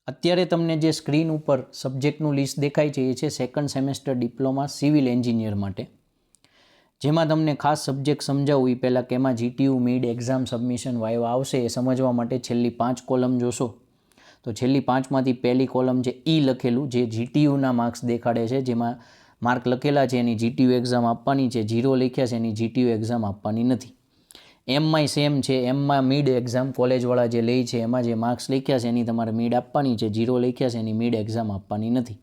અત્યારે તમને જે સ્ક્રીન ઉપર સબ્જેક્ટનું લિસ્ટ દેખાય છે એ છે second semester diploma civil engineer માટે, જેમાં તમને ખાસ સબ્જેક્ટ સમજાવું એ પહેલાં કે એમાં GTU, mid, exam, submission, viva આવશે એ સમજવા માટે છેલ્લી 5 કોલમ જોશો તો છેલ્લી 5માંથી પહેલી કોલમ છે ઈ લખેલું જે જીટીયુના માર્ક્સ દેખાડે છે, જેમાં માર્ક લખેલા છે એની જીટીયુ એક્ઝામ આપવાની છે, 0 લખ્યા છે એની જીટીયુ એક્ઝામ આપવાની નથી. એમમાંય સેમ છે, એમમાં મિડ એક્ઝામ કોલેજવાળા જે લે છે એમાં જે માર્ક્સ લખ્યા છે એની તમારે મિડ આપવાની છે, 0 લખ્યા છે એની મિડ એક્ઝામ આપવાની નથી.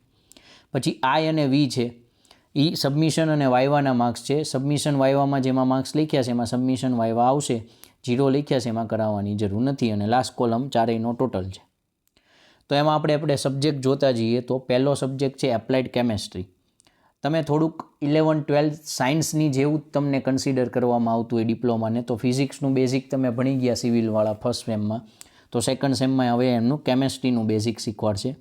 પછી આઈ અને વી છે એ સબમિશન અને વાઇવાના માર્ક્સ છે. સબમિશન વાઇવામાં જેમાં માર્ક્સ લખ્યા છે એમાં સબમિશન વાઇવા આવશે, 0 લખ્યા છે એમાં કરાવવાની જરૂર નથી. અને લાસ્ટ કોલમ ચારેયનો ટોટલ છે. તો એમાં આપણે સબ્જેક્ટ જોતા જઈએ તો પહેલો સબ્જેક્ટ છે એપ્લાઇડ કેમેસ્ટ્રી. તમે થોડુંક 11-12 સાયન્સની જેવું જ તમને કન્સિડર કરવામાં આવતું હોય ડિપ્લોમાને, તો ફિઝિક્સનું બેઝિક તમે ભણી ગયા સિવિલવાળા ફર્સ્ટ સેમમાં, તો સેકન્ડ સેમમાં હવે એમનું કેમેસ્ટ્રીનું બેઝિક શીખવાડશે,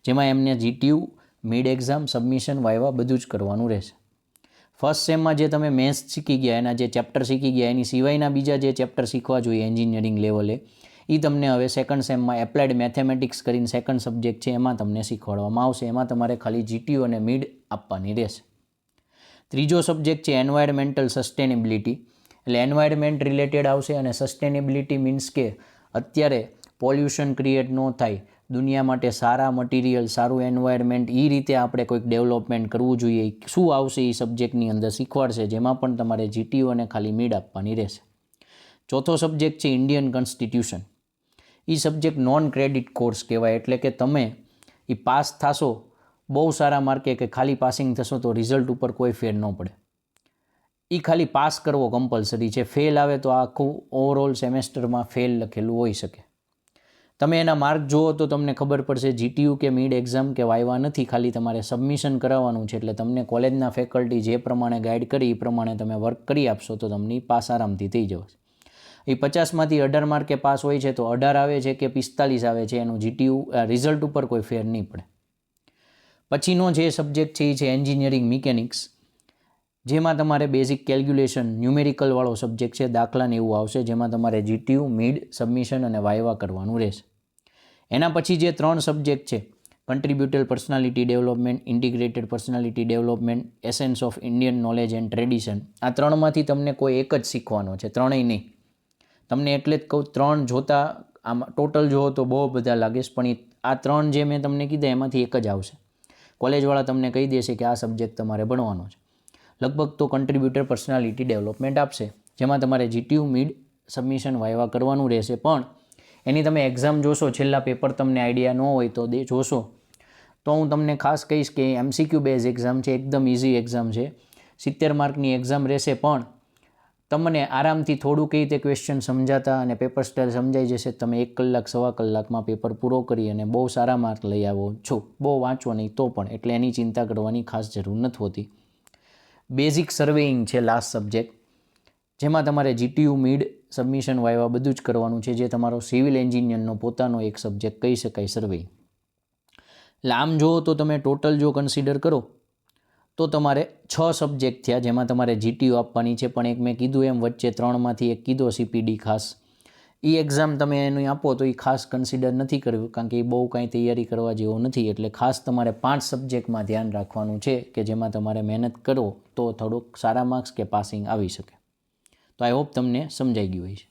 જેમાં એમને GTU, mid exam, submission, viva બધું જ કરવાનું રહેશે. ફર્સ્ટ સેમમાં જે તમે મેથ્સ શીખી ગયા, એના જે ચેપ્ટર શીખી ગયા, એની સિવાયના બીજા જે ચેપ્ટર શીખવા જોઈએ એન્જિનિયરિંગ લેવલે, એ તમને હવે સેકન્ડ સેમમાં એપ્લાઇડ મેથેમેટિક્સ કરીને સેકન્ડ સબ્જેક્ટ છે એમાં તમને શીખવાડવામાં આવશે. એમાં તમારે ખાલી જીટીયુ અને મિડ આપવાની રહેશે. ત્રીજો સબ્જેક્ટ છે એન્વાયરમેન્ટલ સસ્ટેનેબિલિટી, એટલે એન્વાયરમેન્ટ રિલેટેડ આવશે. અને સસ્ટેનેબિલિટી મીન્સ કે અત્યારે પોલ્યુશન ક્રિએટ ન થાય, દુનિયા માટે સારા મટીરિયલ, સારું એન્વાયરમેન્ટ, એ રીતે આપણે કોઈક ડેવલપમેન્ટ કરવું જોઈએ, શું આવશે એ સબ્જેક્ટની અંદર શીખવાડશે, જેમાં પણ તમારે જીટીયુ અને ખાલી મિડ આપવાની રહેશે. ચોથો સબ્જેક્ટ છે ઇન્ડિયન કોન્સ્ટિટ્યુશન. એ સબ્જેક્ટ નોન ક્રેડિટ કોર્સ કહેવાય, એટલે કે તમે એ પાસ થશો બહુ સારા માર્કે કે ખાલી પાસિંગ થશો તો રિઝલ્ટ ઉપર કોઈ ફેર ન પડે. એ ખાલી પાસ કરવો કમ્પલસરી છે. ફેલ આવે તો આખું ઓવરઓલ સેમેસ્ટરમાં ફેલ લખેલું હોઈ શકે. તમે એના માર્ક જુઓ તો તમને ખબર પડશે જીટીયુ કે મિડ એક્ઝામ કે વાઇવા નથી, ખાલી તમારે સબમિશન કરાવવાનું છે. એટલે તમને કોલેજના ફેકલ્ટી જે પ્રમાણે ગાઈડ કરી એ પ્રમાણે તમે વર્ક કરી આપશો તો તમને પાસ આરામથી થઈ જશે. એ 50માંથી 18 માર્કે પાસ હોય છે, તો 18 આવે છે કે 45 આવે છે એનું જીટીયુ રિઝલ્ટ ઉપર કોઈ ફેર નહીં પડે. પછીનો જે સબ્જેક્ટ છે એ છે એન્જિનિયરિંગ મિકેનિક્સ, જેમાં તમારે બેઝિક કેલ્ક્યુલેશન, ન્યુમેરિકલવાળો સબ્જેક્ટ છે, દાખલાને એવું આવશે, જેમાં તમારે જીટીયુ, મિડ, સબમિશન અને વાઇવા કરવાનું રહેશે. એના પછી જે 3 સબ્જેક્ટ છે contributed personality development, integrated personality development, essence of Indian knowledge and tradition, આ 3માંથી તમને કોઈ એક જ શીખવાનો છે, 3ય નહીં. તમને એટલે જ કહું 3 જોતા આમ ટોટલ જુઓ તો બહુ બધા લાગે, પણ આ 3 જે મેં તમને કીધા એમાંથી એક જ આવશે. કોલેજવાળા તમને કહી દેશે કે આ સબ્જેક્ટ તમારે ભણવાનો છે. લગભગ તો કન્ટ્રીબ્યુટેડ પર્સનાલિટી ડેવલપમેન્ટ આપશે, જેમાં તમારે જીટીયુ, મિડ, સબમિશન, વાઇવા કરવાનું રહેશે. પણ એની તમે એક્ઝામ જોશો, છેલ્લા પેપર તમને આઈડિયા ન હોય તો જોશો તો હું તમને ખાસ કહીશ કે એમસીક્યુ બેઝ એક્ઝામ છે, એકદમ ઇઝી એક્ઝામ છે. 70 માર્કની એક્ઝામ રહેશે, પણ તમને આરામથી થોડું કઈ રીતે ક્વેશ્ચન સમજાતા અને પેપર સ્ટાઇલ સમજાઈ જશે. તમે 1 કલાક, સવા કલાકમાં પેપર પૂરો કરી અને બહુ સારા માર્ક લઈ આવો છો. બહુ વાંચો નહીં તો પણ, એટલે એની ચિંતા કરવાની ખાસ જરૂર નથી હોતી. બેઝિક સર્વેઇંગ છે લાસ્ટ સબ્જેક્ટ, જેમાં તમારે જીટીયુ, મિડ, સબમિશન, વાઇવા બધું જ કરવાનું છે, જે તમારો સિવિલ એન્જિનિયરનો પોતાનો એક સબ્જેક્ટ કહી શકાય સર્વેઇંગ. એટલે આમ જુઓ તો તમે ટોટલ જો કન્સિડર કરો તો તમારે 6 સબ્જેક્ટ થયા, જેમાં તમારે જીટીયુ આપવાની છે. પણ એક મેં કીધું એમ વચ્ચે 3માંથી એક કીધો સીપીડી ખાસ, એ એક્ઝામ તમે એનું આપો તો એ ખાસ કન્સિડર નથી કરવું, કારણ કે એ બહુ કાંઈ તૈયારી કરવા જેવો નથી. એટલે ખાસ તમારે 5 સબ્જેક્ટમાં ધ્યાન રાખવાનું છે કે જેમાં તમારે મહેનત કરો તો થોડુંક સારા માર્ક્સ કે પાસિંગ આવી શકે. તો આઈ હોપ તમને સમજાઈ ગયું હોય છે.